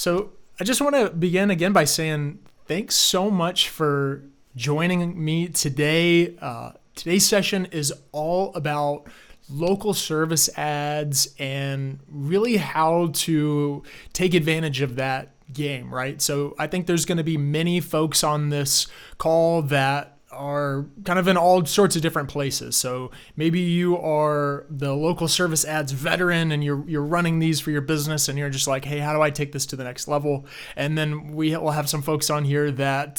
So I just want to begin again by saying thanks so much for joining me today. Today's session is all about local service ads and really how to take advantage of that game, right? So I think there's going to be many folks on this call that are kind of in all sorts of different places. So maybe you are the local service ads veteran and you're running these for your business and you're just like, hey, how do I take this to the next level? And then we will have some folks on here that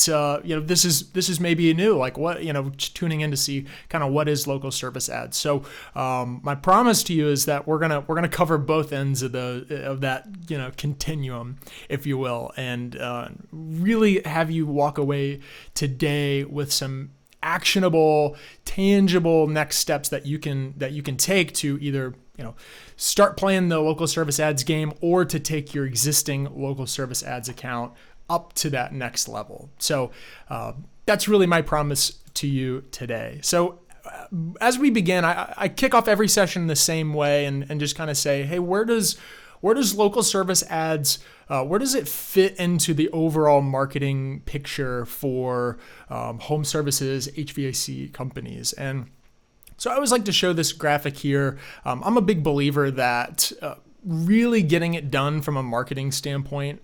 this is maybe new, like what, tuning in to see kind of what is local service ads. So my promise to you is that we're gonna cover both ends of that continuum, if you will, and really have you walk away today with some actionable, tangible next steps that you can take to either start playing the local service ads game or to take your existing local service ads account up to that next level. So that's really my promise to you today. So as we begin, I kick off every session the same way and just kind of say, hey, where does local service ads, where does it fit into the overall marketing picture for home services, HVAC companies? And so I always like to show this graphic here. I'm a big believer that really getting it done from a marketing standpoint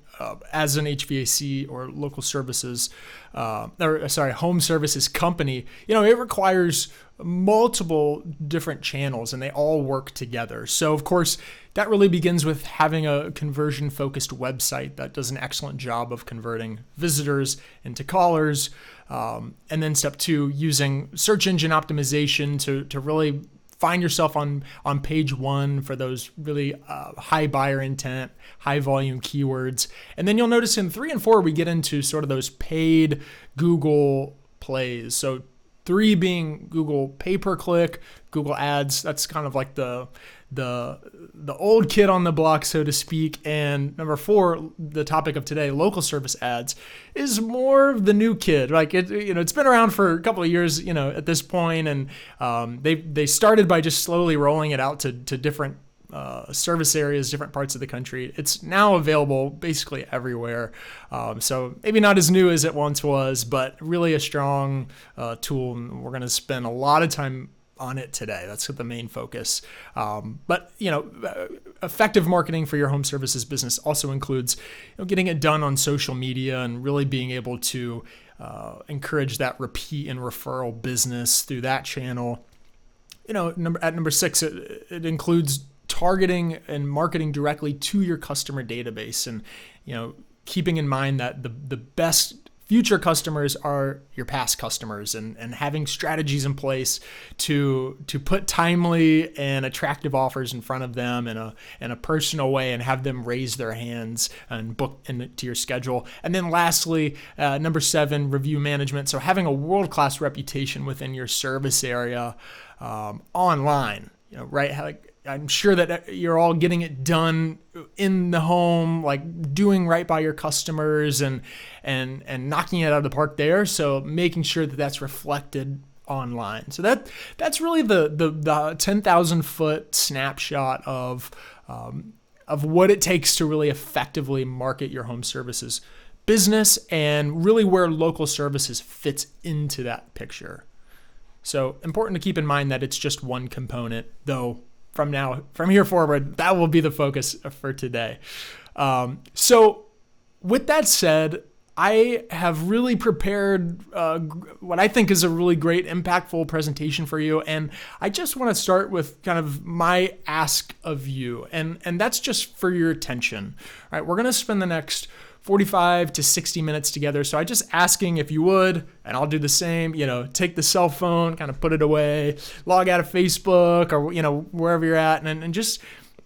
as an HVAC or local services, home services company, it requires multiple different channels and they all work together. So of course, that really begins with having a conversion-focused website that does an excellent job of converting visitors into callers. And then step 2, using search engine optimization to really find yourself on page 1 for those really high buyer intent, high volume keywords. And then you'll notice in 3 and 4, we get into sort of those paid Google plays. So 3 being Google pay-per-click, Google ads. That's kind of like the old kid on the block, so to speak. And number 4, the topic of today, local service ads, is more of the new kid. Like it's been around for a couple of years, at this point, and they started by just slowly rolling it out to different service areas, different parts of the country. It's now available basically everywhere. So maybe not as new as it once was, but really a strong tool. And we're going to spend a lot of time on it today. That's the main focus. But effective marketing for your home services business also includes getting it done on social media and really being able to encourage that repeat and referral business through that channel. At number 6, it includes targeting and marketing directly to your customer database, and keeping in mind that the best future customers are your past customers, and having strategies in place to put timely and attractive offers in front of them in a personal way and have them raise their hands and book into your schedule. And then lastly, number 7, review management. So having a world-class reputation within your service area online, right? I'm sure that you're all getting it done in the home, like doing right by your customers and knocking it out of the park there. So making sure that that's reflected online. So that's really the 10,000 foot snapshot of what it takes to really effectively market your home services business and really where local services fits into that picture. So important to keep in mind that it's just one component, though. From here forward, that will be the focus for today. So with that said, I have really prepared what I think is a really great, impactful presentation for you. And I just want to start with kind of my ask of you. And that's just for your attention. All right, we're going to spend the next 45 to 60 minutes together. So I just asking if you would, and I'll do the same, take the cell phone, kind of put it away, log out of Facebook or, wherever you're at and just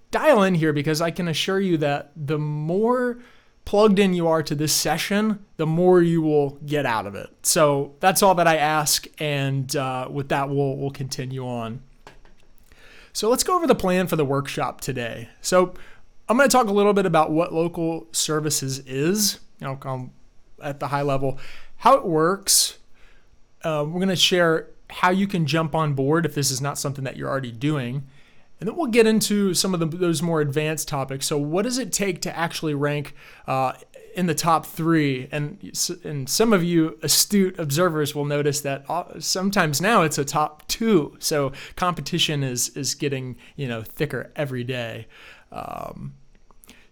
dial in here, because I can assure you that the more plugged in you are to this session, the more you will get out of it. So that's all that I ask. And with that, we'll continue on. So let's go over the plan for the workshop today. So I'm going to talk a little bit about what local services is, at the high level, how it works. We're going to share how you can jump on board if this is not something that you're already doing. And then we'll get into some of those more advanced topics. So what does it take to actually rank in the top 3? And some of you astute observers will notice that sometimes now it's a top 2. So competition is getting thicker every day.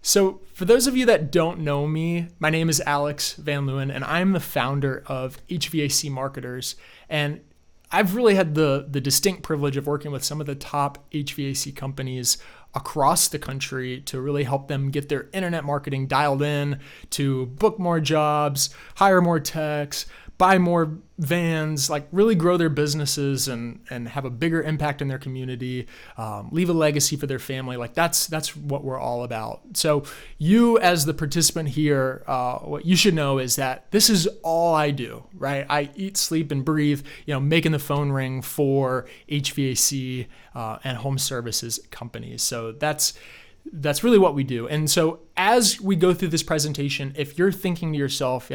So for those of you that don't know me, my name is Alex Van Leeuwen, and I'm the founder of HVAC Marketers. And I've really had the distinct privilege of working with some of the top HVAC companies across the country to really help them get their internet marketing dialed in, to book more jobs, hire more techs, buy more vans, like really grow their businesses and have a bigger impact in their community, leave a legacy for their family. Like that's what we're all about. So you as the participant here, what you should know is that this is all I do, right? I eat, sleep, and breathe, making the phone ring for HVAC and home services companies. So that's really what we do. And so as we go through this presentation, if you're thinking to yourself,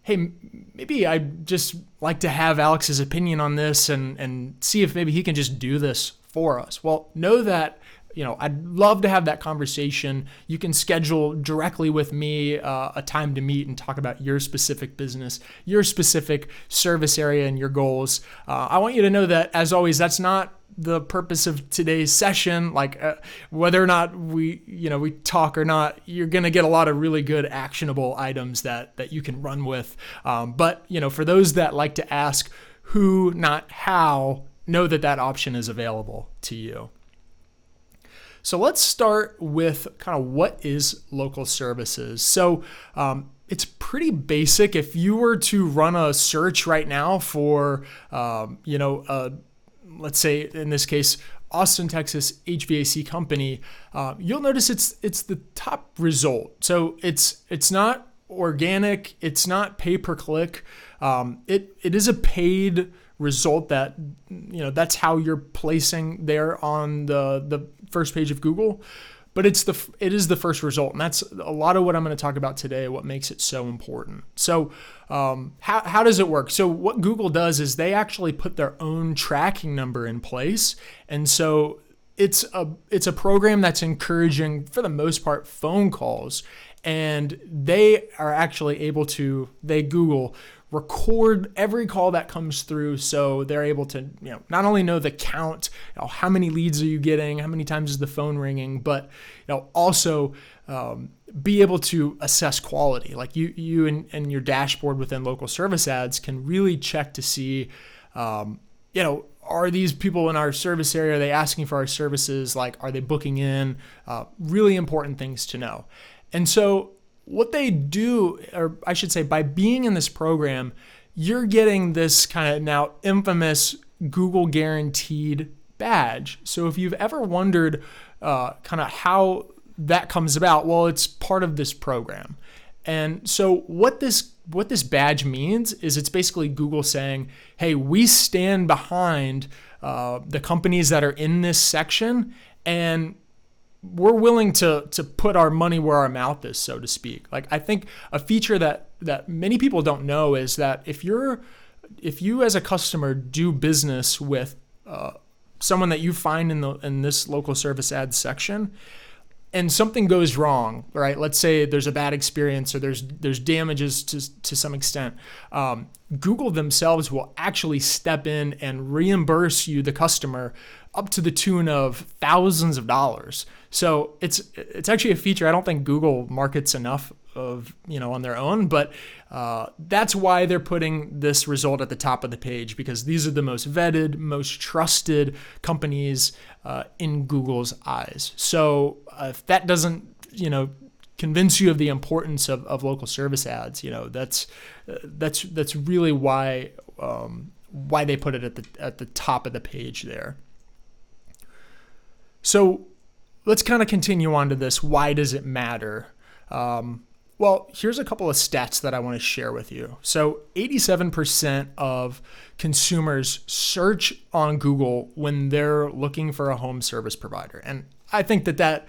hey, maybe I'd just like to have Alex's opinion on this and see if maybe he can just do this for us. Well, know that, I'd love to have that conversation. You can schedule directly with me a time to meet and talk about your specific business, your specific service area, and your goals. I want you to know that, as always, that's not the purpose of today's session. Like whether or not we talk or not, you're going to get a lot of really good actionable items that you can run with. But for those that like to ask who, not how, know that option is available to you. So let's start with kind of what is local services. So it's pretty basic. If you were to run a search right now for, let's say in this case, Austin, Texas HVAC company, you'll notice it's the top result. So it's not organic, it's not pay per click. It is a paid result that that's how you're placing there on the first page of Google. But it is the first result, and that's a lot of what I'm going to talk about today, what makes it so important. So how does it work? So what Google does is they actually put their own tracking number in place, and so it's a program that's encouraging, for the most part, phone calls, and they are actually able to, Google record every call that comes through, so they're able to not only know the count, how many leads are you getting, how many times is the phone ringing, but also be able to assess quality. Like you and your dashboard within local service ads can really check to see are these people in our service area, are they asking for our services, like are they booking in, really important things to know. And so what they do, or I should say, by being in this program, you're getting this kind of now infamous Google guaranteed badge. So if you've ever wondered kind of how that comes about, well, it's part of this program. And so what this badge means is it's basically Google saying, hey, we stand behind the companies that are in this section, and we're willing to put our money where our mouth is, so to speak. Like, I think a feature that many people don't know is that if you as a customer do business with someone that you find in this local service ads section, and something goes wrong, right? Let's say there's a bad experience or there's damages to some extent. Google themselves will actually step in and reimburse you, the customer, up to the tune of thousands of dollars. So it's actually a feature I don't think Google markets enough of, on their own, but that's why they're putting this result at the top of the page, because these are the most vetted, most trusted companies in Google's eyes. So if that doesn't, convince you of the importance of local service ads, that's really why they put it at the top of the page there. So let's kind of continue on to this. Why does it matter? Well, here's a couple of stats that I want to share with you. So 87% of consumers search on Google when they're looking for a home service provider. And I think that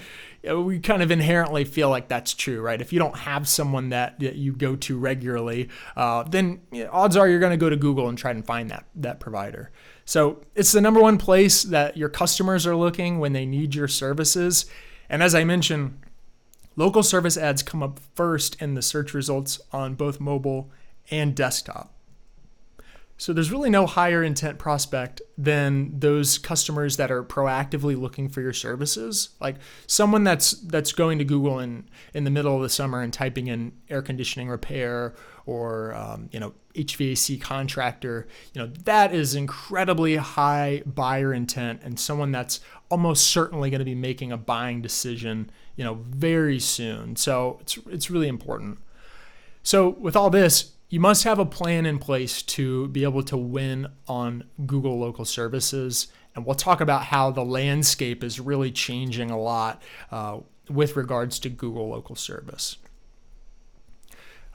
we kind of inherently feel like that's true, right? If you don't have someone that you go to regularly, then odds are you're going to go to Google and try and find that provider. So it's the number one place that your customers are looking when they need your services. And as I mentioned, local service ads come up first in the search results on both mobile and desktop. So there's really no higher intent prospect than those customers that are proactively looking for your services. Like someone that's going to Google in the middle of the summer and typing in air conditioning repair or HVAC contractor. That is incredibly high buyer intent and someone that's almost certainly going to be making a buying decision very soon. So it's really important. So with all this, you must have a plan in place to be able to win on Google local services. And we'll talk about how the landscape is really changing a lot with regards to Google local service.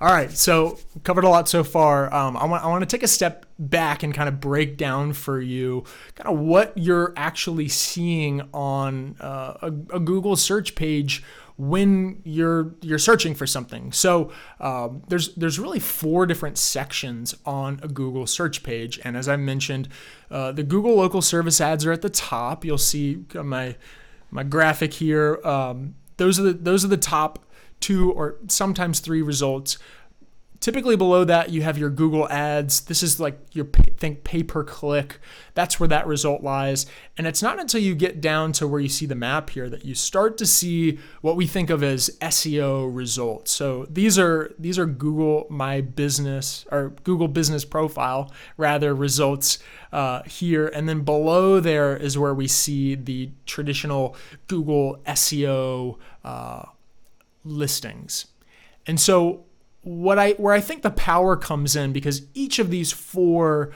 All right, so covered a lot so far. I want to take a step back and kind of break down for you kind of what you're actually seeing on a Google search page when you're searching for something. So there's really 4 different sections on a Google search page, and as I mentioned, the Google local service ads are at the top. You'll see my graphic here. Those are the top 2 or sometimes 3 results. Typically below that, you have your Google ads. This is like your pay per click. That's where that result lies. And it's not until you get down to where you see the map here that you start to see what we think of as SEO results. So these are Google My Business or Google Business Profile rather results here. And then below there is where we see the traditional Google SEO listings. And so where I think the power comes in, because each of these four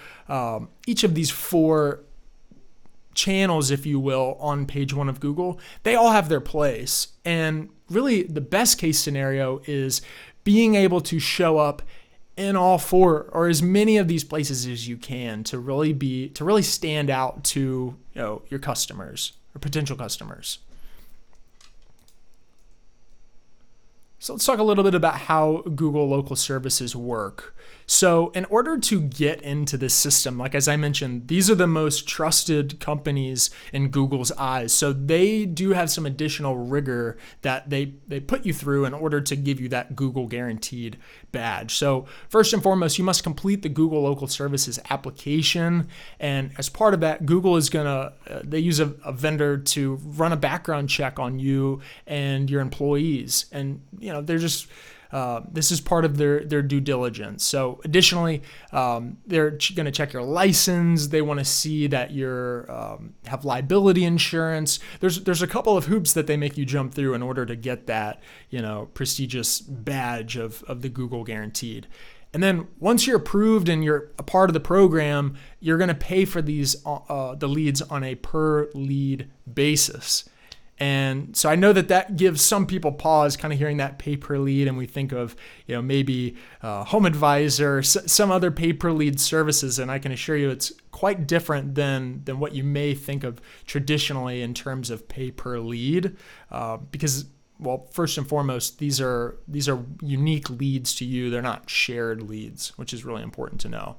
channels, if you will, on page 1 of Google, they all have their place. And really the best case scenario is being able to show up in all 4 or as many of these places as you can to really stand out to your customers or potential customers. So let's talk a little bit about how Google local services work. So in order to get into this system, like as I mentioned, these are the most trusted companies in Google's eyes. So they do have some additional rigor that they put you through in order to give you that Google guaranteed badge. So first and foremost, you must complete the Google local services application. And as part of that, Google is they use a vendor to run a background check on you and your employees. And they're just this is part of their due diligence. So additionally, they're going to check your license. They want to see that you have liability insurance. There's a couple of hoops that they make you jump through in order to get that prestigious badge of the Google guaranteed. And then once you're approved and you're a part of the program, you're going to pay for the leads on a per lead basis. And so I know that gives some people pause kind of hearing that pay per lead, and we think of maybe Home Advisor, some other pay per lead services, and I can assure you it's quite different than what you may think of traditionally in terms of pay per lead, because first and foremost, these are unique leads to you. They're not shared leads, which is really important to know.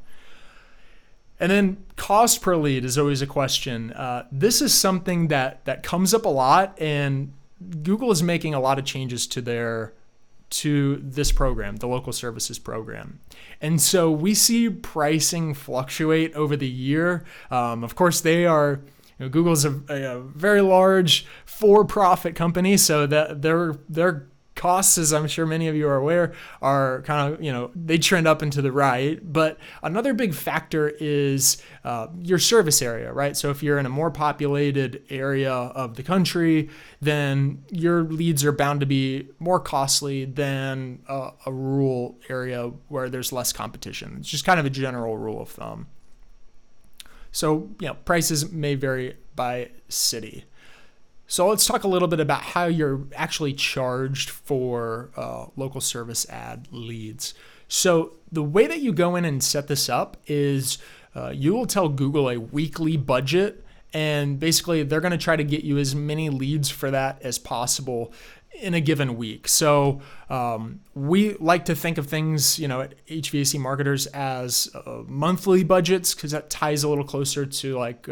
And then cost per lead is always a question. This is something that comes up a lot, and Google is making a lot of changes to this program, the local services program. And so we see pricing fluctuate over the year. Of course, Google's a very large for-profit company, so that their costs, as I'm sure many of you are aware, are kind of, they trend up and to the right. But another big factor is your service area, right? So if you're in a more populated area of the country, then your leads are bound to be more costly than a rural area where there's less competition. It's just kind of a general rule of thumb. So, prices may vary by city. So let's talk a little bit about how you're actually charged for local service ad leads. So the way that you go in and set this up is you will tell Google a weekly budget, And basically, they're going to try to get you as many leads for that as possible in a given week. So we like to think of things, at HVAC marketers as monthly budgets, because that ties a little closer to like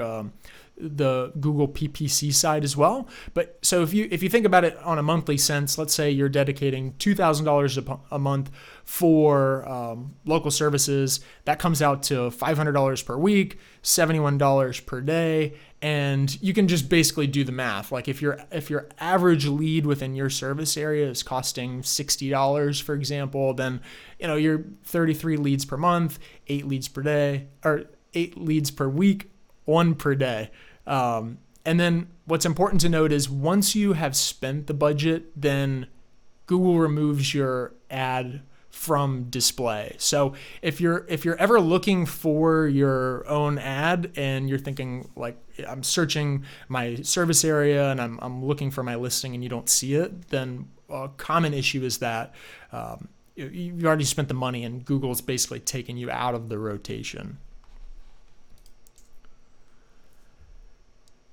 the Google PPC side as well. But so if you think about it on a monthly sense, let's say you're dedicating $2,000 a month for local services, that comes out to $500 per week, $71 per day. And you can just basically do the math. Like if your average lead within your service area is costing $60, for example, then you're 33 leads per month, 8 leads per day, or 8 leads per week, 1 per day. And then what's important to note is once you have spent the budget, then Google removes your ad from display. So if you're ever looking for your own ad and you're thinking like, I'm searching my service area and I'm looking for my listing and you don't see it, then a common issue is that you've already spent the money and Google's basically taken you out of the rotation.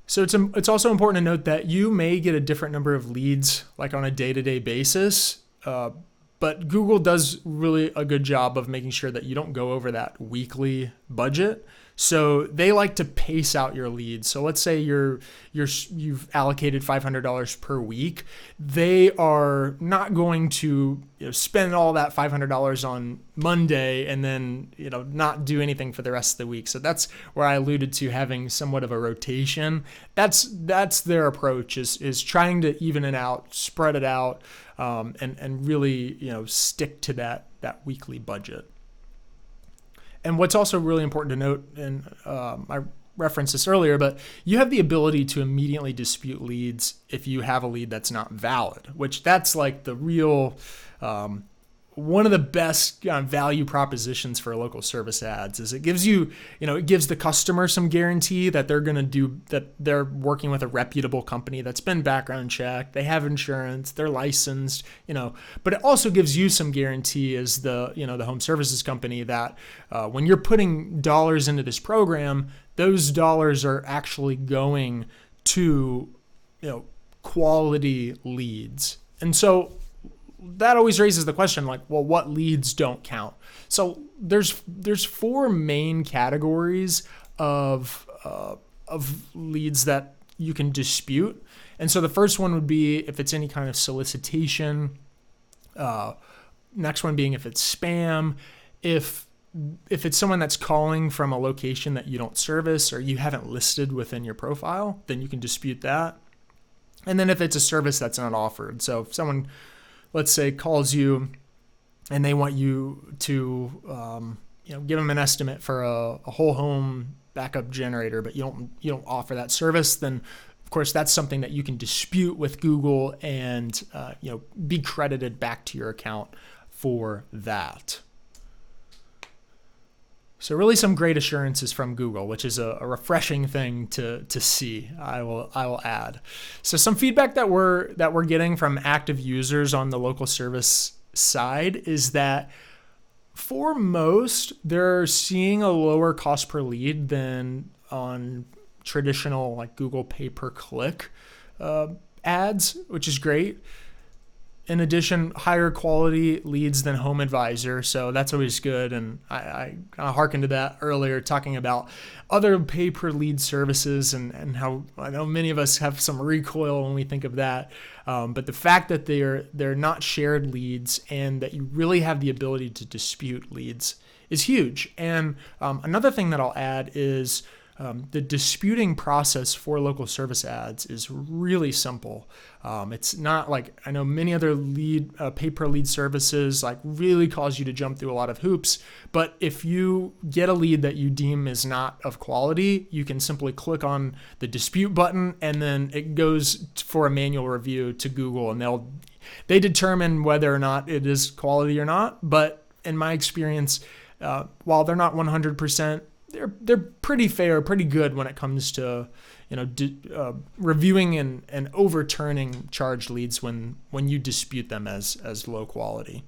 So it's also important to note that you may get a different number of leads like on a day-to-day basis, but Google does really a good job of making sure that you don't go over that weekly budget. So they like to pace out your leads. So let's say you've allocated $500 per week. They are not going to spend all that $500 on Monday and then not do anything for the rest of the week. So that's where I alluded to having somewhat of a rotation. That's their approach is trying to even it out, spread it out, and really stick to that weekly budget. And what's also really important to note, and I referenced this earlier, but you have the ability to immediately dispute leads if you have a lead that's not valid, which that's like the real one of the best value propositions for local service ads is it gives you, it gives the customer some guarantee that they're working with a reputable company that's been background checked, they have insurance, they're licensed, but it also gives you some guarantee as the home services company that when you're putting dollars into this program, those dollars are actually going to, quality leads. And so that always raises the question, like, well, what leads don't count? So there's 4 main categories of leads that you can dispute. And so the first one would be if it's any kind of solicitation. Next one being if it's spam. If it's someone that's calling from a location that you don't service or you haven't listed within your profile, then you can dispute that. And then if it's a service that's not offered. So if someone, let's say, calls you and they want you to give them an estimate for a whole home backup generator, but you don't offer that service, then of course that's something that you can dispute with Google and be credited back to your account for that. So really some great assurances from Google, which is a refreshing thing to see, I will add. So some feedback that we're getting from active users on the local service side is that for most, they're seeing a lower cost per lead than on traditional like Google pay-per-click ads, which is great. In addition, higher quality leads than Home Advisor, so that's always good. And I kind of hearkened to that earlier, talking about other pay-per-lead services and how I know many of us have some recoil when we think of that. But the fact that they're not shared leads and that you really have the ability to dispute leads is huge. And another thing that I'll add is the disputing process for local service ads is really simple. It's not like I know many other pay-per-lead services like really cause you to jump through a lot of hoops. But if you get a lead that you deem is not of quality, you can simply click on the dispute button and then it goes for a manual review to Google, and they determine whether or not it is quality or not. But in my experience, while they're not 100%, they're pretty fair, pretty good when it comes to reviewing and overturning charged leads when you dispute them as low quality.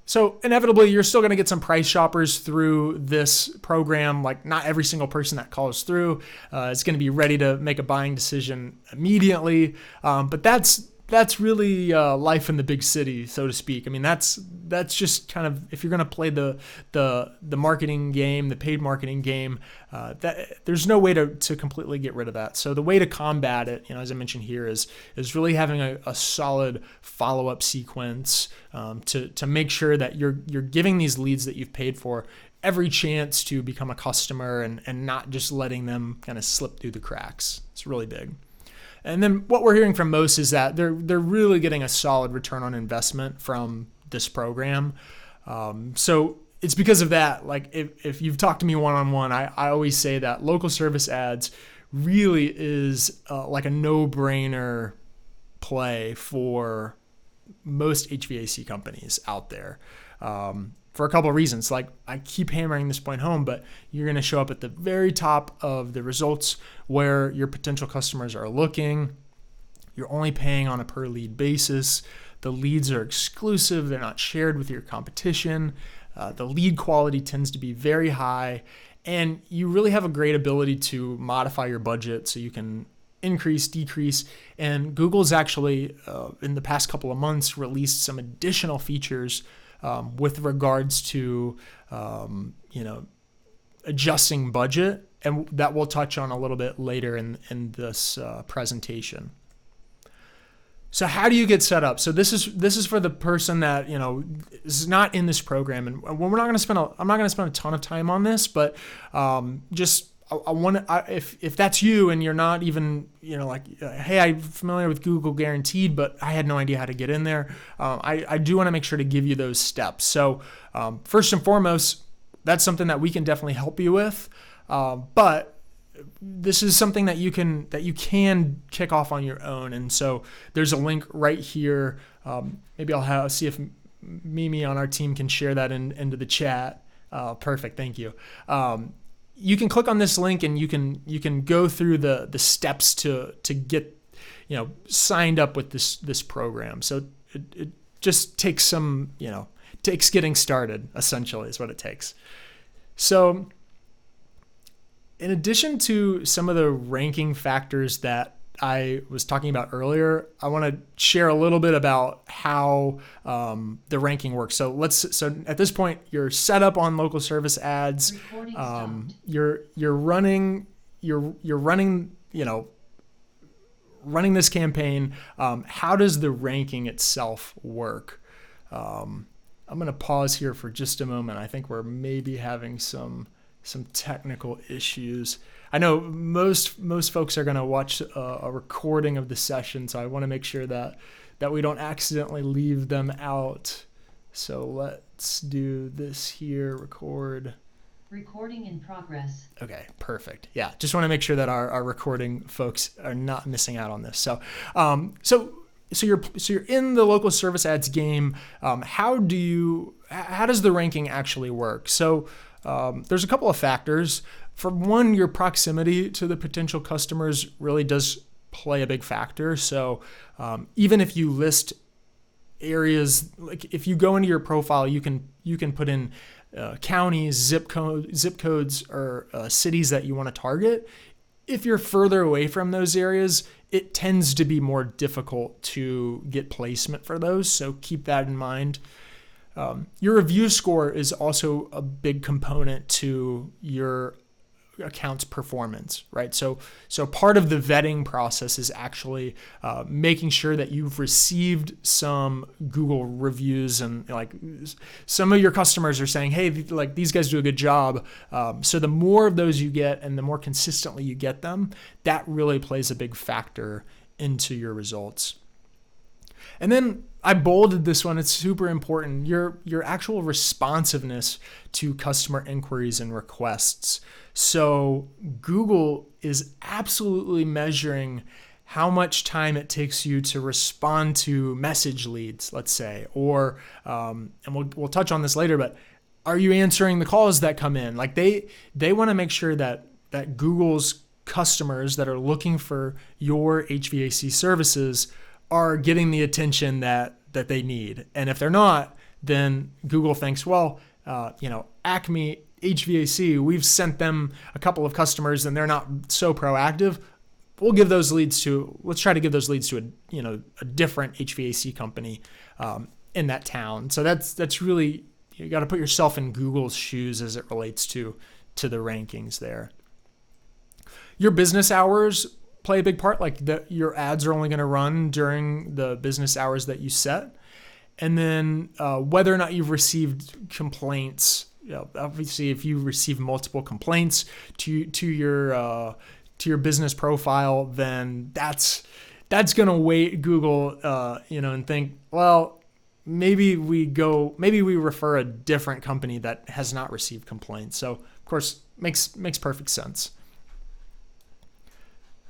So inevitably, you're still going to get some price shoppers through this program. Like not every single person that calls through is going to be ready to make a buying decision immediately. But that's really life in the big city, so to speak. I mean, that's just kind of, if you're going to play the marketing game, the paid marketing game, that there's no way to completely get rid of that. So the way to combat it, as I mentioned here, is really having a solid follow-up sequence to make sure that you're giving these leads that you've paid for every chance to become a customer and not just letting them kind of slip through the cracks. It's really big. And then what we're hearing from most is that they're really getting a solid return on investment from this program. So it's because of that. Like if you've talked to me one-on-one, I always say that local service ads really is like a no-brainer play for most HVAC companies out there. For a couple of reasons. Like I keep hammering this point home, but you're going to show up at the very top of the results where your potential customers are looking. You're only paying on a per lead basis. The leads are exclusive. They're not shared with your competition. The lead quality tends to be very high, and you really have a great ability to modify your budget so you can increase, decrease. And Google's actually, in the past couple of months, released some additional features with regards to, adjusting budget, and that we'll touch on a little bit later in this presentation. So how do you get set up? So this is for the person that is not in this program, and I'm not going to spend a ton of time on this, but if that's you and you're not even, hey, I'm familiar with Google Guaranteed, but I had no idea how to get in there. I do want to make sure to give you those steps. So first and foremost, that's something that we can definitely help you with. But this is something that you can kick off on your own. And so there's a link right here. Maybe I'll see if Mimi on our team can share that into the chat. Perfect. Thank you. You can click on this link and you can go through the steps to get signed up with this program. So it just takes takes getting started, essentially is what it takes. So in addition to some of the ranking factors that I was talking about earlier, I want to share a little bit about how the ranking works. So at this point, you're set up on local service ads. You're running this campaign. How does the ranking itself work? I'm going to pause here for just a moment. I think we're maybe having some technical issues. I know most folks are going to watch a recording of the session, so I want to make sure that we don't accidentally leave them out. So let's do this here, record. Recording in progress. Okay, perfect. Yeah, just want to make sure that our recording folks are not missing out on this. So you're in the local service ads game. How does the ranking actually work? So there's a couple of factors. For one, your proximity to the potential customers really does play a big factor. So even if you list areas, like if you go into your profile, you can put in counties, zip codes, or cities that you want to target. If you're further away from those areas, it tends to be more difficult to get placement for those. So keep that in mind. Your review score is also a big component to your account's performance, right? So part of the vetting process is actually making sure that you've received some Google reviews, and like some of your customers are saying, hey, like these guys do a good job. So the more of those you get and the more consistently you get them, that really plays a big factor into your results. And then I bolded this one. It's super important. Your actual responsiveness to customer inquiries and requests. So Google is absolutely measuring how much time it takes you to respond to message leads, let's say, or and we'll touch on this later, but are you answering the calls that come in? Like they want to make sure that Google's customers that are looking for your HVAC services are getting the attention that they need. And if they're not, then Google thinks, well, Acme HVAC, we've sent them a couple of customers and they're not so proactive. Let's try to give those leads to a different HVAC company in that town. So that's really, you got to put yourself in Google's shoes as it relates to the rankings there. Your business hours play a big part. Like your ads are only going to run during the business hours that you set. And then whether or not you've received complaints. Obviously, if you receive multiple complaints to your business profile, then that's going to weight Google, and think, well, maybe we refer a different company that has not received complaints. So of course, makes perfect sense.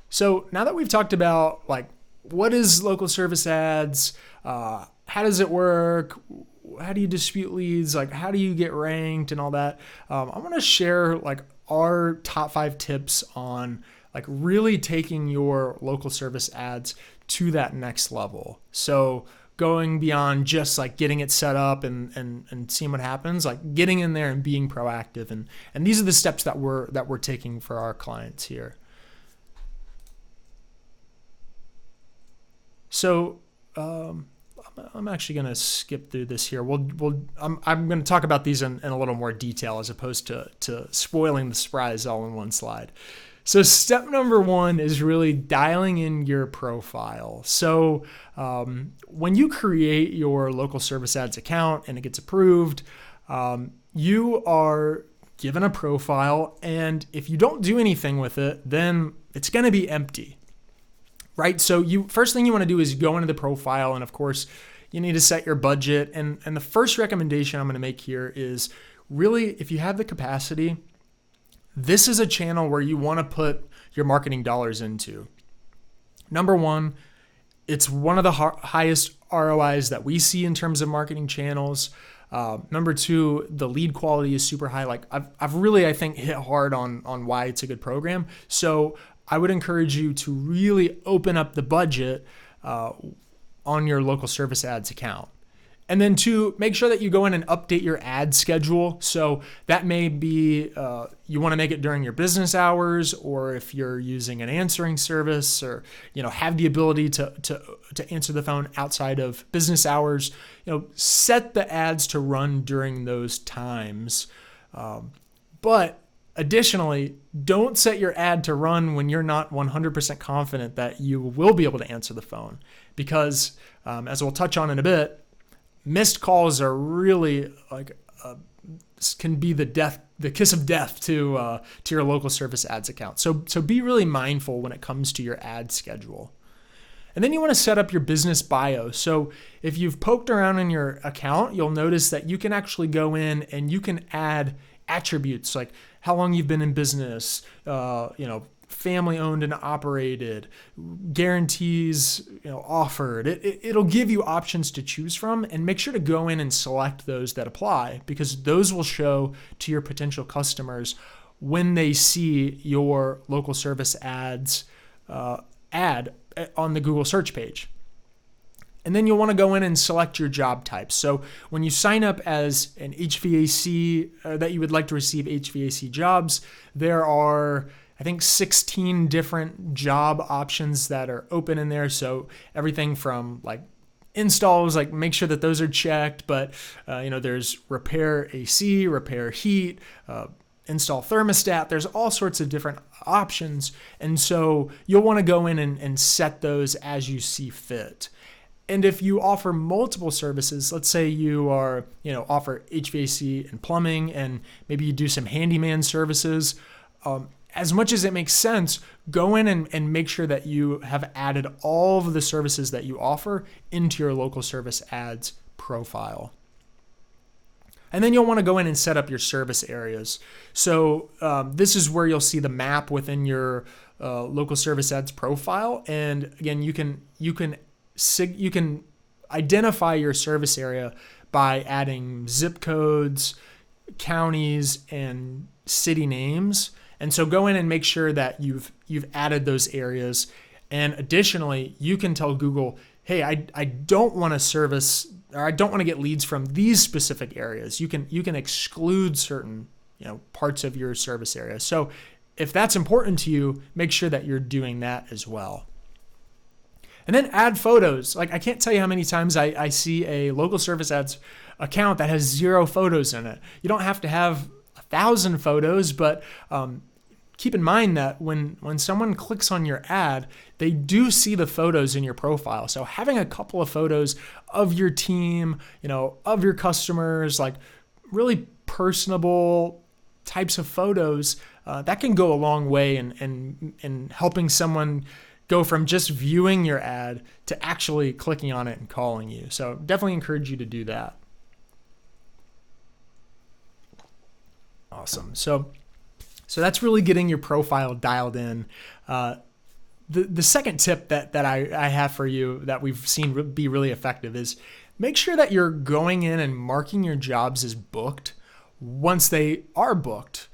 So now that we've talked about like what is local service ads, how does it work, how do you dispute leads, like how do you get ranked and all that, I want to share like our top 5 tips on like really taking your local service ads to that next level. So going beyond just like getting it set up and seeing what happens, like getting in there and being proactive. And these are the steps that we're taking for our clients here. So I'm actually going to skip through this here. I'm going to talk about these in a little more detail as opposed to spoiling the surprise all in one slide. So step number 1 is really dialing in your profile. So when you create your local service ads account and it gets approved, you are given a profile, and if you don't do anything with it, then it's going to be empty. Right? So first thing you want to do is go into the profile, and of course you need to set your budget. And the first recommendation I'm going to make here is really, if you have the capacity, this is a channel where you want to put your marketing dollars into. Number 1, it's one of the highest ROIs that we see in terms of marketing channels. Number 2, the lead quality is super high. Like I've really, I think, hit hard on why it's a good program. So I would encourage you to really open up the budget on your local service ads account. And then 2, make sure that you go in and update your ad schedule. So that may be, you want to make it during your business hours, or if you're using an answering service, or, have the ability to answer the phone outside of business hours, set the ads to run during those times. But additionally, don't set your ad to run when you're not 100% confident that you will be able to answer the phone, because as we'll touch on in a bit, missed calls are really like can be the kiss of death to your local service ads account. So be really mindful when it comes to your ad schedule. And then you want to set up your business bio. So if you've poked around in your account, you'll notice that you can actually go in and you can add attributes like how long you've been in business, family owned and operated, guarantees, offered. It'll give you options to choose from, and make sure to go in and select those that apply, because those will show to your potential customers when they see your local service ads ad on the Google search page. And then you'll want to go in and select your job type. So when you sign up as an HVAC, that you would like to receive HVAC jobs, there are, I think, 16 different job options that are open in there. So everything from like installs, like make sure that those are checked. But, there's repair AC, repair heat, install thermostat. There's all sorts of different options. And so you'll want to go in and set those as you see fit. And if you offer multiple services, let's say you are, offer HVAC and plumbing, and maybe you do some handyman services, as much as it makes sense, go in and make sure that you have added all of the services that you offer into your local service ads profile. And then you'll want to go in and set up your service areas. So this is where you'll see the map within your local service ads profile. And again, you can identify your service area by adding zip codes, counties, and city names. And so go in and make sure that you've added those areas. And additionally, you can tell Google, hey, I don't want to service or I don't want to get leads from these specific areas. You can exclude certain parts of your service area. So if that's important to you, make sure that you're doing that as well. And then add photos. Like, I can't tell you how many times I see a local service ads account that has 0 photos in it. You don't have to have 1,000 photos, but keep in mind that when someone clicks on your ad, they do see the photos in your profile. So having a couple of photos of your team, of your customers, like really personable types of photos, that can go a long way in helping someone go from just viewing your ad to actually clicking on it and calling you. So definitely encourage you to do that. Awesome. So that's really getting your profile dialed in. The second tip that I have for you that we've seen be really effective is make sure that you're going in and marking your jobs as booked once they are booked.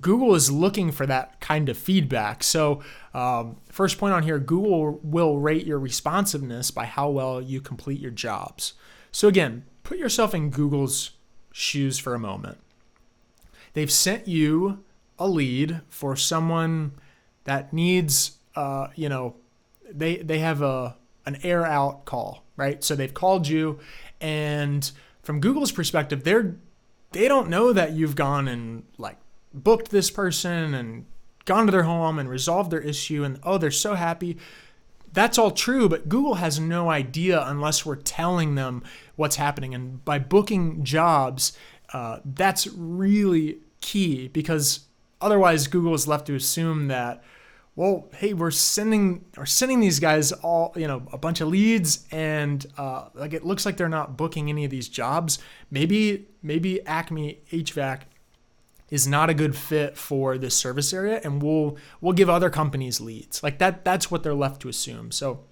Google is looking for that kind of feedback. So first point on here, Google will rate your responsiveness by how well you complete your jobs. So again, put yourself in Google's shoes for a moment. They've sent you a lead for someone that needs, they have an air out call, right? So they've called you, and from Google's perspective, they don't know that you've gone and like booked this person and gone to their home and resolved their issue, and they're so happy. That's all true, but Google has no idea unless we're telling them what's happening. And by booking jobs, that's really key, because otherwise Google is left to assume that, well, hey, we're sending these guys all, a bunch of leads, and like it looks like they're not booking any of these jobs. Maybe Acme HVAC is not a good fit for this service area, and we'll give other companies leads. Like that's what they're left to assume. So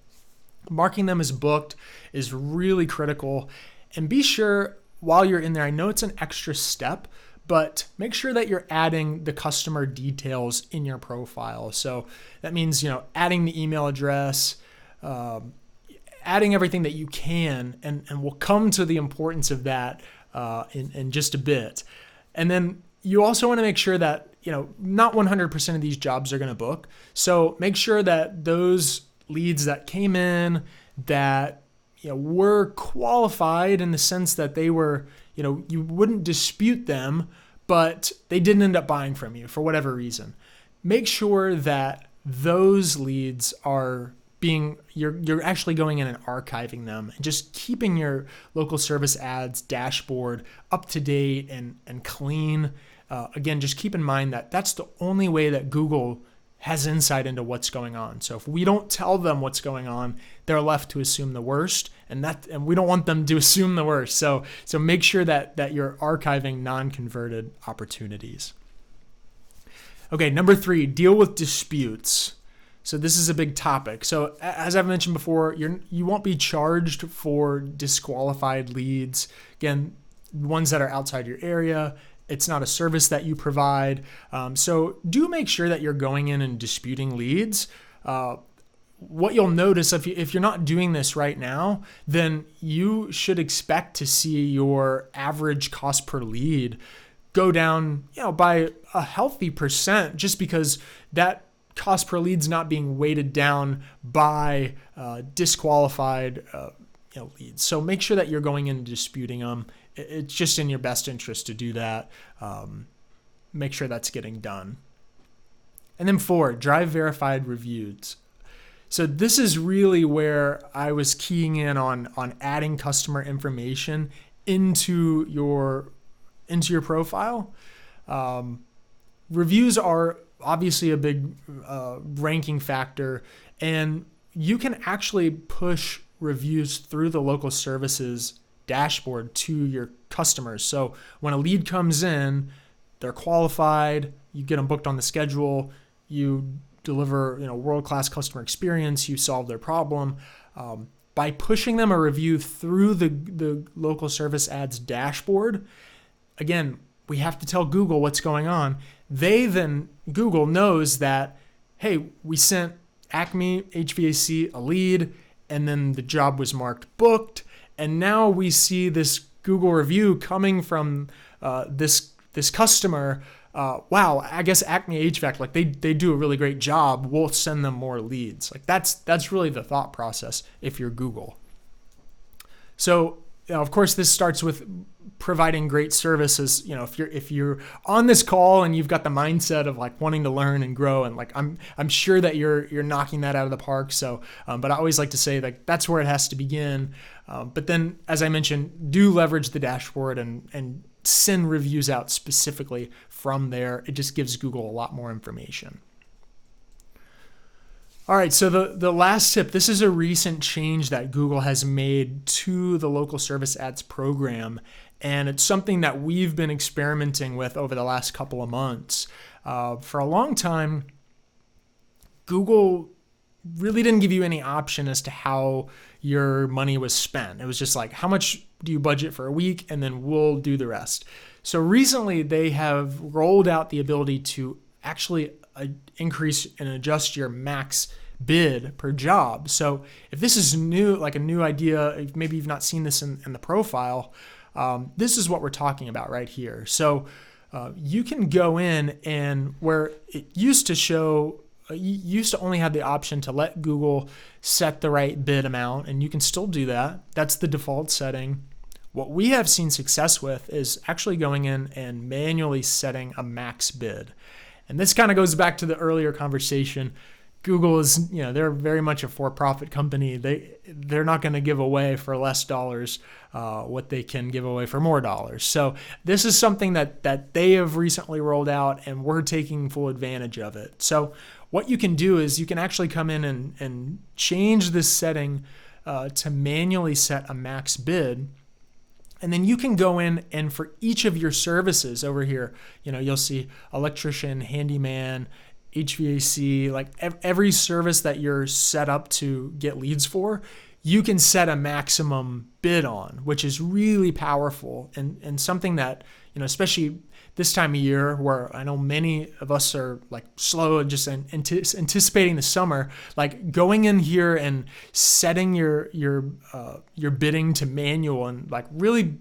marking them as booked is really critical. And be sure while you're in there, I know it's an extra step, but make sure that you're adding the customer details in your profile. So that means, adding the email address, adding everything that you can, and we'll come to the importance of that in just a bit. And then you also want to make sure that, not 100% of these jobs are going to book. So make sure that those leads that came in that, were qualified in the sense that they were, you wouldn't dispute them, but they didn't end up buying from you for whatever reason. Make sure that those leads are you're actually going in and archiving them and just keeping your local service ads dashboard up to date and clean. Again, just keep in mind that that's the only way that Google has insight into what's going on. So if we don't tell them what's going on, they're left to assume the worst, and we don't want them to assume the worst. So make sure that you're archiving non-converted opportunities. Okay, number 3, deal with disputes. So this is a big topic. So as I've mentioned before, you won't be charged for disqualified leads. Again, ones that are outside your area. It's not a service that you provide. So do make sure that you're going in and disputing leads. What you'll notice if you're not doing this right now, then you should expect to see your average cost per lead go down, by a healthy percent, just because that cost per lead's not being weighted down by disqualified leads. So make sure that you're going in and disputing them. It's just in your best interest to do that. Make sure that's getting done. And then 4, drive verified reviews. So this is really where I was keying in on adding customer information into your profile. Reviews are obviously a big ranking factor, and you can actually push reviews through the local services dashboard to your customers. So when a lead comes in, they're qualified, you get them booked on the schedule, you deliver world-class customer experience, you solve their problem. By pushing them a review through the local service ads dashboard, again, we have to tell Google what's going on. Google knows that, hey, we sent Acme HVAC a lead, and then the job was marked booked, And now we see this Google review coming from this customer. Wow, I guess Acme HVAC, like they do a really great job. We'll send them more leads. Like that's really the thought process if you're Google. So, of course, this starts with providing great services. If you're on this call and you've got the mindset of like wanting to learn and grow, and like I'm sure that you're knocking that out of the park. So, but I always like to say like that's where it has to begin. But then, as I mentioned, do leverage the dashboard and send reviews out specifically from there. It just gives Google a lot more information. All right, so the last tip, this is a recent change that Google has made to the local service ads program, and it's something that we've been experimenting with over the last couple of months. For a long time, Google really didn't give you any option as to how your money was spent. It was just like, how much do you budget for a week, and then we'll do the rest. So recently, they have rolled out the ability to actually increase and adjust your max bid per job. So if this is new, like a new idea, maybe you've not seen this in the profile, this is what we're talking about right here. So you can go in, and where it used to show, you used to only have the option to let Google set the right bid amount, and you can still do that. That's the default setting. What we have seen success with is actually going in and manually setting a max bid. And this kind of goes back to the earlier conversation. Google is, they're very much a for-profit company. They're not going to give away for less dollars what they can give away for more dollars. So this is something that they have recently rolled out, and we're taking full advantage of it. So what you can do is you can actually come in and change this setting to manually set a max bid. And then you can go in, and for each of your services over here, you'll see electrician, handyman, HVAC, like every service that you're set up to get leads for, you can set a maximum bid on, which is really powerful and something that, especially this time of year where I know many of us are like slow and just anticipating the summer, like going in here and setting your bidding to manual and like really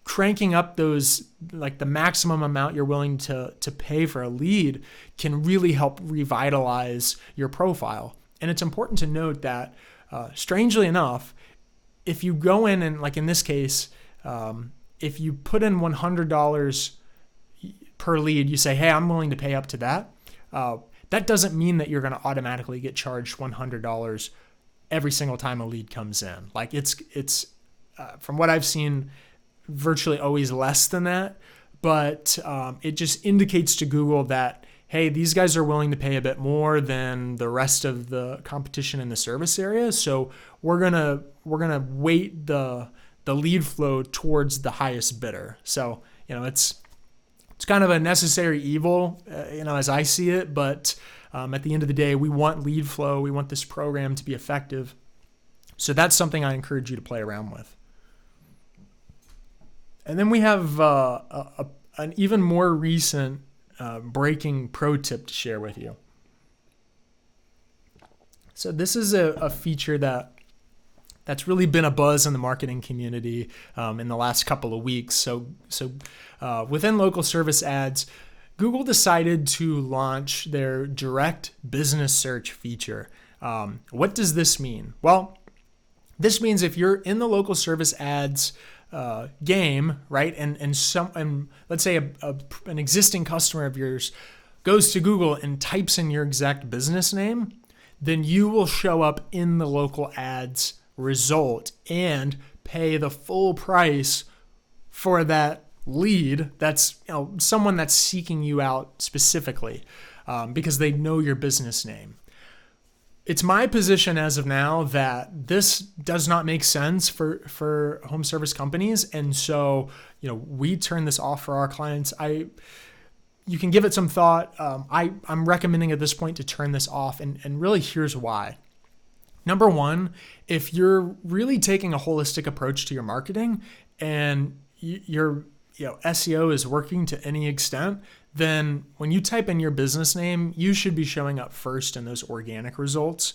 cranking up those, like the maximum amount you're willing to pay for a lead can really help revitalize your profile. And it's important to note that strangely enough, if you go in and like in this case, if you put in $100 per lead, you say, hey, I'm willing to pay up to that. That doesn't mean that you're going to automatically get charged $100 every single time a lead comes in. Like it's from what I've seen, virtually always less than that. But it just indicates to Google that, hey, these guys are willing to pay a bit more than the rest of the competition in the service area. So we're gonna weight the lead flow towards the highest bidder. So it's kind of a necessary evil, as I see it. But at the end of the day, we want lead flow. We want this program to be effective. So that's something I encourage you to play around with. And then we have an even more recent breaking pro tip to share with you. So this is a feature that's really been a buzz in the marketing community in the last couple of weeks. So within local service ads, Google decided to launch their direct business search feature. What does this mean? Well, this means if you're in the local service ads game, right, and let's say an existing customer of yours goes to Google and types in your exact business name, then you will show up in the local ads result and pay the full price for that lead. That's someone that's seeking you out specifically because they know your business name. It's my position as of now that this does not make sense for home service companies, and so we turn this off for our clients. You can give it some thought. I'm recommending at this point to turn this off, and really here's why. Number one, if you're really taking a holistic approach to your marketing and your SEO is working to any extent, then when you type in your business name, you should be showing up first in those organic results.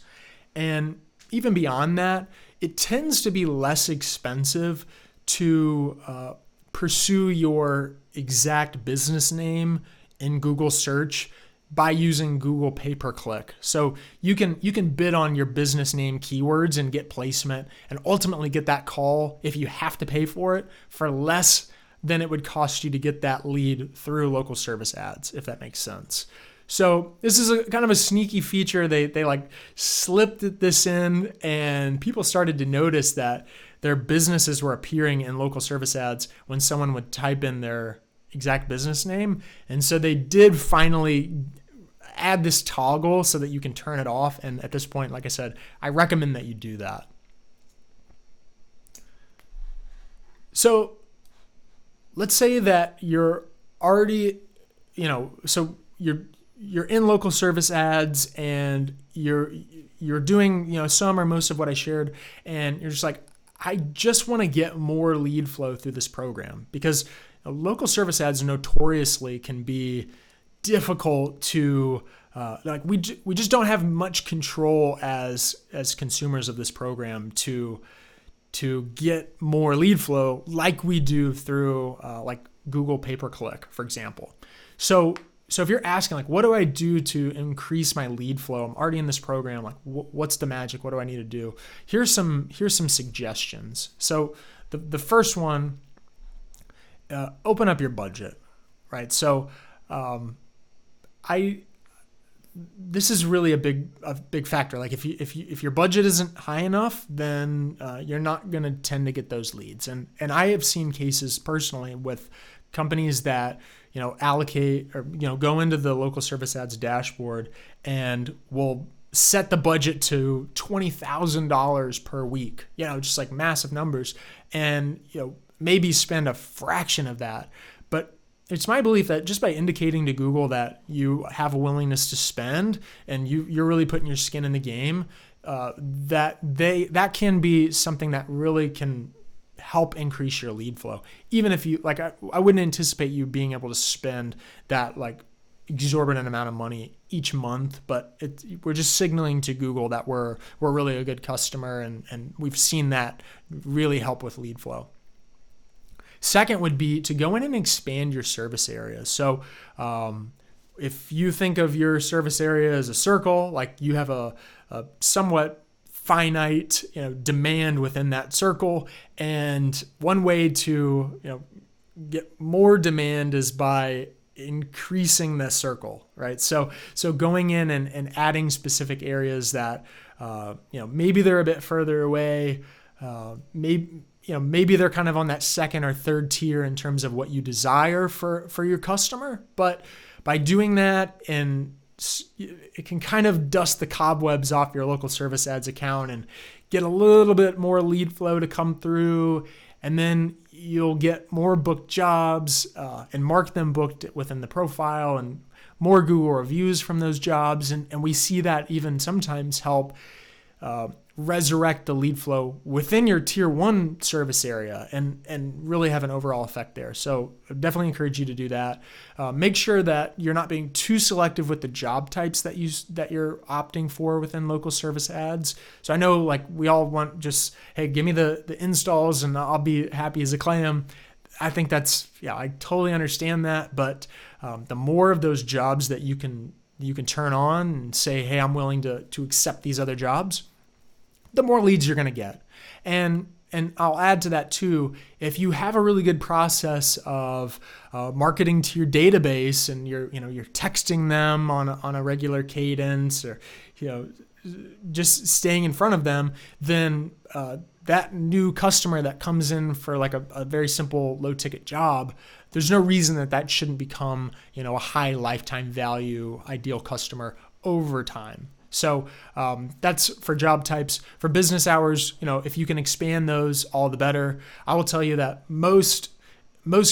And even beyond that, it tends to be less expensive to pursue your exact business name in Google search by using Google pay-per-click. So you can bid on your business name keywords and get placement and ultimately get that call, if you have to pay for it, for less than it would cost you to get that lead through local service ads, if that makes sense. So this is a kind of a sneaky feature. They like slipped this in, and people started to notice that their businesses were appearing in local service ads when someone would type in their exact business name. And so they did finally add this toggle so that you can turn it off. And at this point, like I said, I recommend that you do that. So let's say that you're already, so you're in local service ads and you're doing, some or most of what I shared, and you're just like, I just want to get more lead flow through this program, because local service ads notoriously can be difficult to we just don't have much control as consumers of this program to get more lead flow like we do through like Google pay-per-click, for example. So if you're asking, like, what do I do to increase my lead flow? I'm already in this program. Like, what's the magic? What do I need to do? Here's some suggestions. So the first one, open up your budget, right? So this is really a big factor. Like if your budget isn't high enough, then you're not going to tend to get those leads. And I have seen cases personally with companies that allocate or go into the local service ads dashboard and will set the budget to $20,000 per week. Just like massive numbers, and maybe spend a fraction of that. But it's my belief that just by indicating to Google that you have a willingness to spend and you're really putting your skin in the game, that can be something that really can help increase your lead flow. Even if you I wouldn't anticipate you being able to spend that like exorbitant amount of money each month, but we're just signaling to Google that we're really a good customer, and we've seen that really help with lead flow. Second would be to go in and expand your service area. So if you think of your service area as a circle, like you have a somewhat finite demand within that circle, and one way to get more demand is by increasing the circle, right? So going in and adding specific areas that maybe they're a bit further away, maybe they're kind of on that second or third tier in terms of what you desire for your customer. But by doing that, and it can kind of dust the cobwebs off your local service ads account and get a little bit more lead flow to come through. And then you'll get more booked jobs and mark them booked within the profile, and more Google reviews from those jobs. And we see that even sometimes help resurrect the lead flow within your tier 1 service area and really have an overall effect there. So I definitely encourage you to do that. Make sure that you're not being too selective with the job types that you're opting for within local service ads. So I know like we all want just, hey, give me the installs and I'll be happy as a clam. I think I totally understand that. But the more of those jobs that you can turn on and say, hey, I'm willing to accept these other jobs, the more leads you're going to get. And I'll add to that too, if you have a really good process of marketing to your database, and you're texting them on a regular cadence, or just staying in front of them, then that new customer that comes in for like a very simple low ticket job, there's no reason that shouldn't become a high lifetime value ideal customer over time. So that's for job types. For business hours, if you can expand those, all the better. I will tell you that most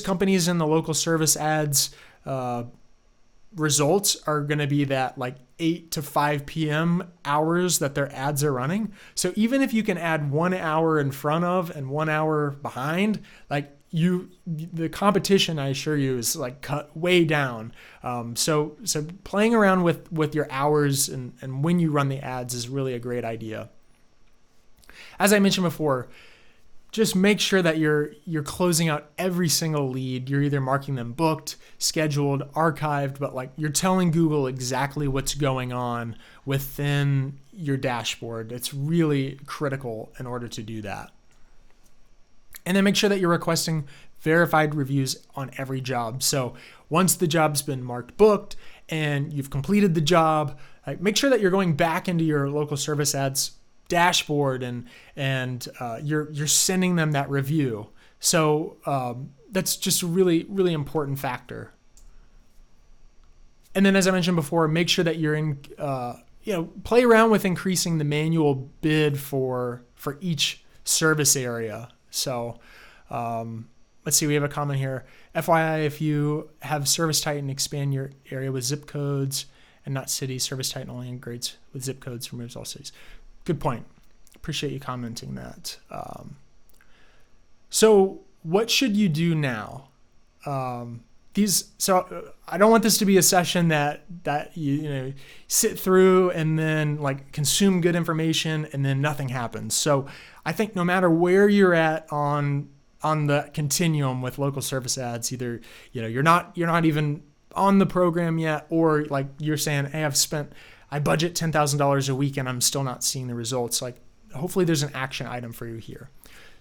companies in the local service ads results are going to be that like 8 to 5 p.m. hours that their ads are running. So even if you can add 1 hour in front of and 1 hour behind, like the competition, I assure you, is like cut way down. So playing around with your hours and when you run the ads is really a great idea. As I mentioned before, just make sure that you're closing out every single lead. You're either marking them booked, scheduled, archived, but like you're telling Google exactly what's going on within your dashboard. It's really critical in order to do that. And then make sure that you're requesting verified reviews on every job. So once the job's been marked booked and you've completed the job, make sure that you're going back into your local service ads dashboard and you're sending them that review. So that's just a really, really important factor. And then, as I mentioned before, make sure that you're in, play around with increasing the manual bid for each service area. So let's see, we have a comment here. FYI, if you have Service Titan expand your area with zip codes and not cities, Service Titan only integrates with zip codes, removes all cities. Good point. Appreciate you commenting that. So what should you do now? So I don't want this to be a session that you sit through and then like consume good information and then nothing happens. So I think no matter where you're at on the continuum with local service ads, either you're not even on the program yet, or like you're saying, hey, I budget $10,000 a week and I'm still not seeing the results. Like hopefully there's an action item for you here.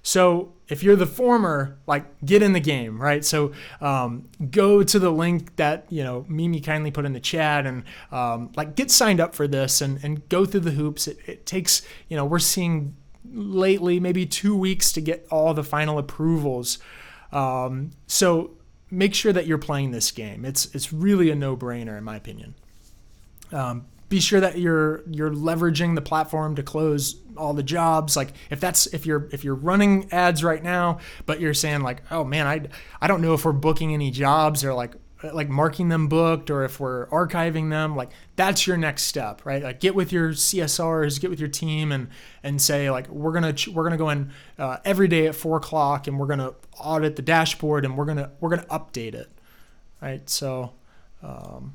So if you're the former, like get in the game, right? So go to the link that Mimi kindly put in the chat and like get signed up for this and go through the hoops. It takes we're seeing lately maybe 2 weeks to get all the final approvals. So make sure that you're playing this game. It's really a no-brainer in my opinion. Be sure that you're leveraging the platform to close all the jobs. Like if you're running ads right now, but you're saying like, oh man, I don't know if we're booking any jobs or like marking them booked or if we're archiving them, like that's your next step, right? Like get with your CSRs, get with your team and say like, we're gonna go in every day at 4:00 and we're gonna audit the dashboard and we're gonna update it, right? So, and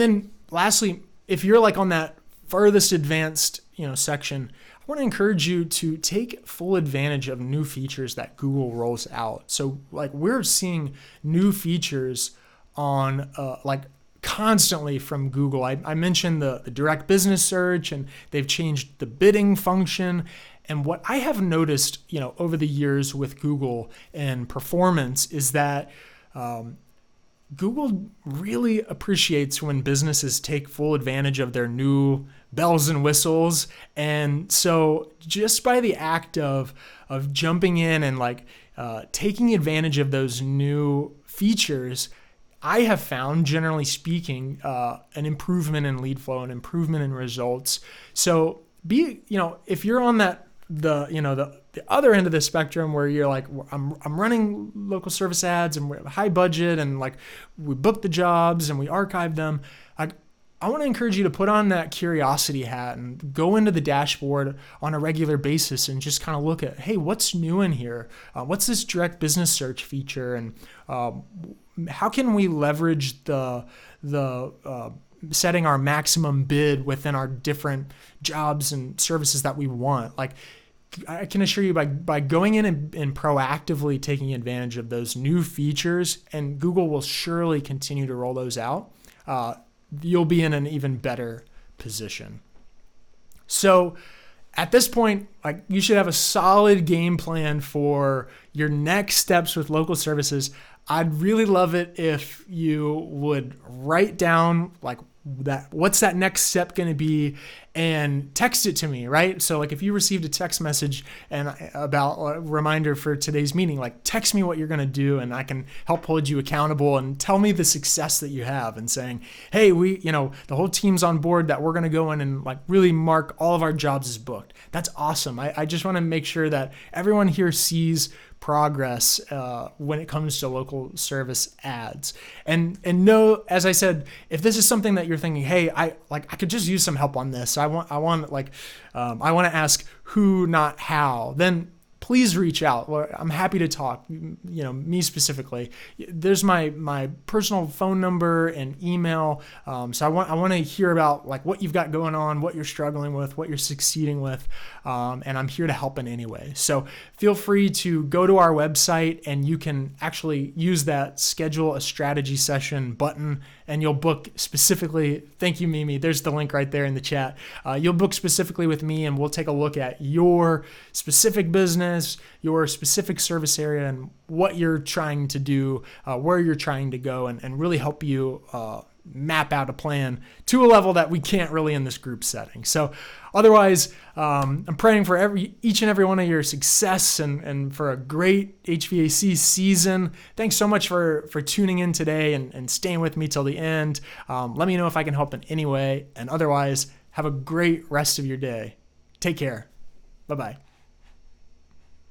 then lastly, if you're like on that furthest advanced, section, I want to encourage you to take full advantage of new features that Google rolls out. So like we're seeing new features on like constantly from Google. I mentioned the direct business search, and they've changed the bidding function. And what I have noticed, over the years with Google and performance is that Google really appreciates when businesses take full advantage of their new bells and whistles. And so just by the act of jumping in and like taking advantage of those new features, I have found, generally speaking, an improvement in lead flow, an improvement in results. So if you're on the other end of the spectrum where you're like, I'm running local service ads and we have a high budget and like we book the jobs and we archive them, I want to encourage you to put on that curiosity hat and go into the dashboard on a regular basis and just kind of look at, hey, what's new in here? What's this direct business search feature? And how can we leverage the setting our maximum bid within our different jobs and services that we want? Like, I can assure you by going in and proactively taking advantage of those new features, and Google will surely continue to roll those out, you'll be in an even better position. So at this point, like you should have a solid game plan for your next steps with local services. I'd really love it if you would write down like what's that next step going to be and text it to me, right? So like if you received a text message and about a reminder for today's meeting, like text me what you're going to do and I can help hold you accountable and tell me the success that you have and saying, hey, the whole team's on board that we're going to go in and like really mark all of our jobs as booked. That's awesome. I just want to make sure that everyone here sees progress when it comes to local service ads. And know, as I said, if this is something that you're thinking, hey, I could just use some help on this. I want to ask who, not how. Then please reach out. I'm happy to talk, me specifically. There's my personal phone number and email. So I want to hear about like what you've got going on, what you're struggling with, what you're succeeding with. And I'm here to help in any way. So feel free to go to our website and you can actually use that schedule a strategy session button and you'll book specifically. Thank you, Mimi. There's the link right there in the chat. You'll book specifically with me and we'll take a look at your specific business, your specific service area, and what you're trying to do, where you're trying to go, and really help you map out a plan to a level that we can't really in this group setting. So otherwise, I'm praying for each and every one of your success and for a great HVAC season. Thanks so much for tuning in today and staying with me till the end. Let me know if I can help in any way. And otherwise, have a great rest of your day. Take care. Bye-bye.